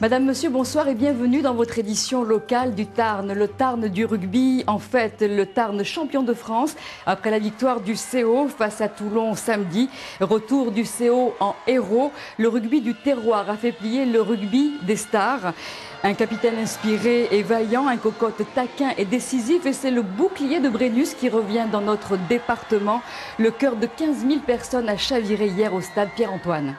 Madame, Monsieur, bonsoir et bienvenue dans votre édition locale du Tarn. Le Tarn du rugby, en fait, le Tarn champion de France après la victoire du CO face à Toulon samedi. Retour du CO en héros. Le rugby du terroir a fait plier le rugby des stars. Un capitaine inspiré et vaillant, un cocotte taquin et décisif, et c'est le bouclier de Brennus qui revient dans notre département. Le cœur de 15 000 personnes a chaviré hier au stade Pierre-Antoine.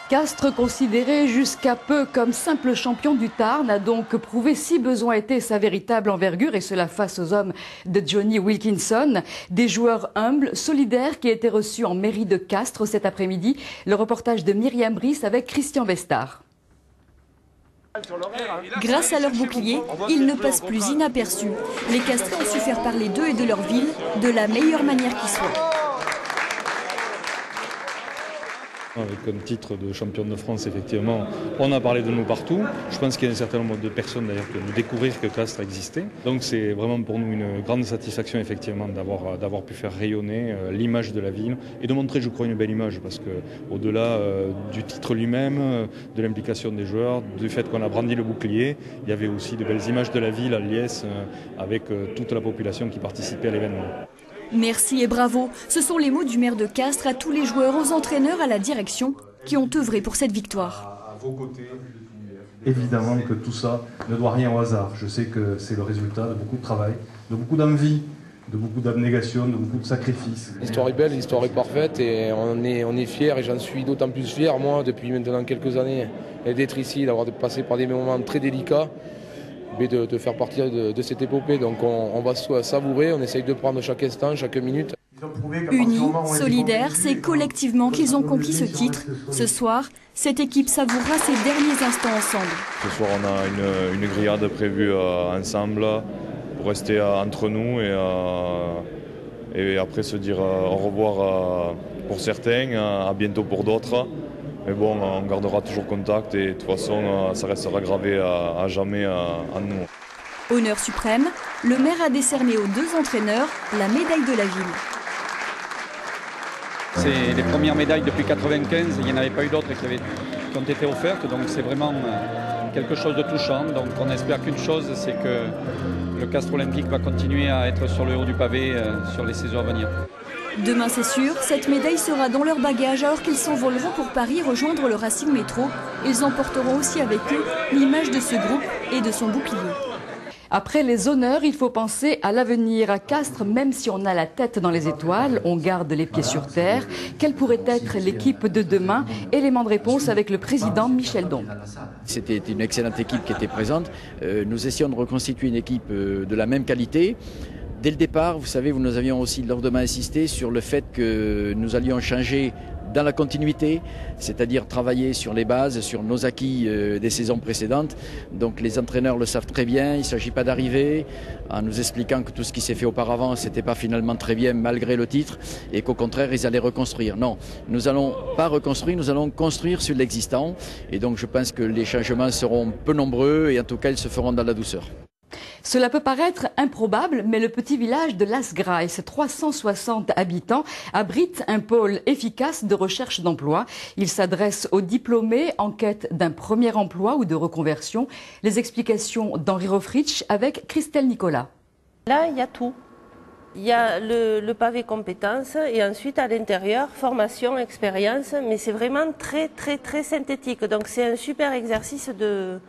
Castres, considéré jusqu'à peu comme simple champion du Tarn, a donc prouvé si besoin était sa véritable envergure, et cela face aux hommes de Johnny Wilkinson. Des joueurs humbles, solidaires qui étaient reçus en mairie de Castres cet après-midi. Le reportage de Myriam Brice avec Christian Vestard. Grâce à leur bouclier, ils ne passent plus inaperçus. Les Castrais ont su faire parler d'eux et de leur ville de la meilleure manière qui soit. Avec comme titre de champion de France, effectivement, on a parlé de nous partout. Je pense qu'il y a un certain nombre de personnes d'ailleurs qui ont découvert que Castres existait. Donc c'est vraiment pour nous une grande satisfaction effectivement d'avoir pu faire rayonner l'image de la ville et de montrer, je crois, une belle image, parce qu'au-delà du titre lui-même, de l'implication des joueurs, du fait qu'on a brandi le bouclier, il y avait aussi de belles images de la ville à liesse avec toute la population qui participait à l'événement. Merci et bravo, ce sont les mots du maire de Castres à tous les joueurs, aux entraîneurs, à la direction qui ont œuvré pour cette victoire. À vos côtés, évidemment que tout ça ne doit rien au hasard. Je sais que c'est le résultat de beaucoup de travail, de beaucoup d'envie, de beaucoup d'abnégation, de beaucoup de sacrifices. L'histoire est belle, l'histoire est parfaite et on est fiers, et j'en suis d'autant plus fier, moi, depuis maintenant quelques années, d'être ici, d'avoir passé par des moments très délicats, mais de faire partie de cette épopée. Donc on va savourer, on essaye de prendre chaque instant, chaque minute. Unis, solidaires, c'est collectivement qu'ils ont conquis ce titre. Ce soir, cette équipe savourera ses derniers instants ensemble. Ce soir, on a une grillade prévue ensemble pour rester entre nous et après se dire au revoir pour certains, à bientôt pour d'autres. Mais bon, on gardera toujours contact et de toute façon, ça restera gravé à jamais en nous. Honneur suprême, le maire a décerné aux deux entraîneurs la médaille de la ville. C'est les premières médailles depuis 1995, il n'y en avait pas eu d'autres qui ont été offertes, donc c'est vraiment quelque chose de touchant. Donc on espère qu'une chose, c'est que le Castres Olympique va continuer à être sur le haut du pavé sur les saisons à venir. Demain, c'est sûr, cette médaille sera dans leur bagage alors qu'ils s'envoleront pour Paris rejoindre le Racing Métro. Ils emporteront aussi avec eux l'image de ce groupe et de son bouclier. Après les honneurs, il faut penser à l'avenir. À Castres, même si on a la tête dans les étoiles, on garde les pieds sur terre. Quelle pourrait être l'équipe de demain? Élément de réponse avec le président Michel Dombes. C'était une excellente équipe qui était présente. Nous essayons de reconstituer une équipe de la même qualité. Dès le départ, vous savez, nous avions aussi lourdement insisté sur le fait que nous allions changer dans la continuité, c'est-à-dire travailler sur les bases, sur nos acquis des saisons précédentes. Donc les entraîneurs le savent très bien, il ne s'agit pas d'arriver en nous expliquant que tout ce qui s'est fait auparavant, ce n'était pas finalement très bien malgré le titre et qu'au contraire, ils allaient reconstruire. Non, nous n'allons pas reconstruire, nous allons construire sur l'existant. Et donc je pense que les changements seront peu nombreux et en tout cas, ils se feront dans la douceur. Cela peut paraître improbable, mais le petit village de Las Grailles, 360 habitants, abrite un pôle efficace de recherche d'emploi. Il s'adresse aux diplômés en quête d'un premier emploi ou de reconversion. Les explications d'Henri Rofritsch avec Christelle Nicolas. Là, il y a tout. Il y a le pavé compétences et ensuite à l'intérieur, formation, expérience, mais c'est vraiment très synthétique. Donc c'est un super exercice de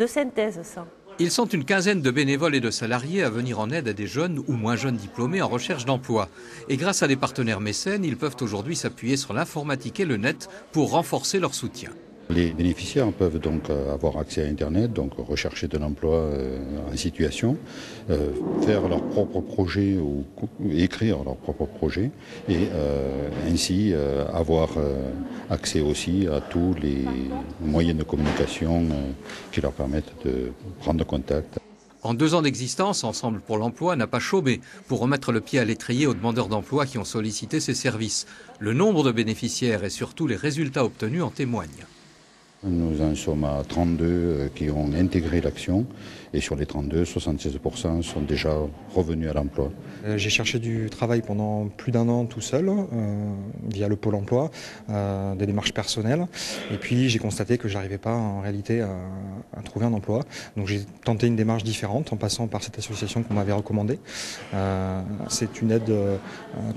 synthèse, ça. Ils sont une quinzaine de bénévoles et de salariés à venir en aide à des jeunes ou moins jeunes diplômés en recherche d'emploi. Et grâce à des partenaires mécènes, ils peuvent aujourd'hui s'appuyer sur l'informatique et le net pour renforcer leur soutien. Les bénéficiaires peuvent donc avoir accès à Internet, donc rechercher de l'emploi en situation, faire leur propre projet ou écrire leur propre projet et ainsi avoir accès aussi à tous les moyens de communication qui leur permettent de prendre contact. En 2 ans d'existence, Ensemble pour l'emploi n'a pas chômé pour remettre le pied à l'étrier aux demandeurs d'emploi qui ont sollicité ses services. Le nombre de bénéficiaires et surtout les résultats obtenus en témoignent. Nous en sommes à 32 qui ont intégré l'action et sur les 32, 76% sont déjà revenus à l'emploi. J'ai cherché du travail pendant plus d'1 an tout seul, via le Pôle emploi, des démarches personnelles. Et puis j'ai constaté que je n'arrivais pas en réalité à trouver un emploi. Donc j'ai tenté une démarche différente en passant par cette association qu'on m'avait recommandée. C'est une aide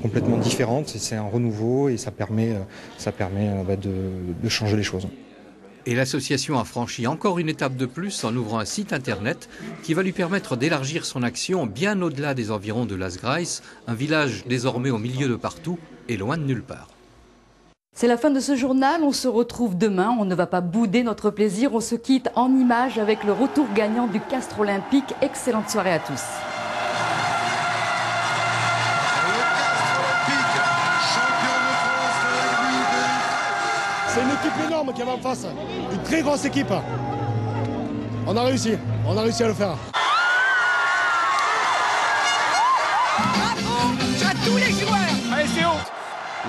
complètement différente, c'est un renouveau et ça permet de changer les choses. Et l'association a franchi encore une étape de plus en ouvrant un site internet qui va lui permettre d'élargir son action bien au-delà des environs de Lasgrais, un village désormais au milieu de partout et loin de nulle part. C'est la fin de ce journal, on se retrouve demain, on ne va pas bouder notre plaisir, on se quitte en images avec le retour gagnant du Castres olympique. Excellente soirée à tous. C'est une équipe énorme qui est en face, une très grosse équipe. On a réussi à le faire. Bravo à tous les joueurs. Allez, c'est haute.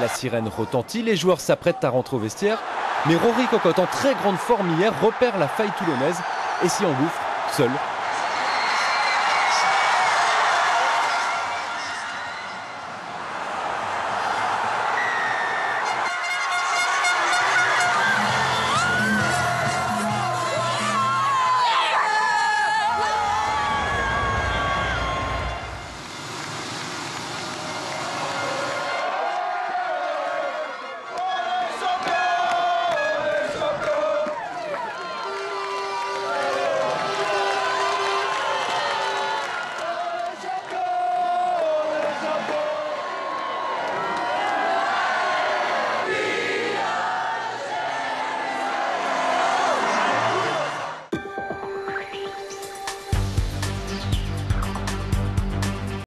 La sirène retentit, les joueurs s'apprêtent à rentrer au vestiaire, mais Rory Cocotte, en très grande forme hier, repère la faille toulonnaise et s'y engouffre seul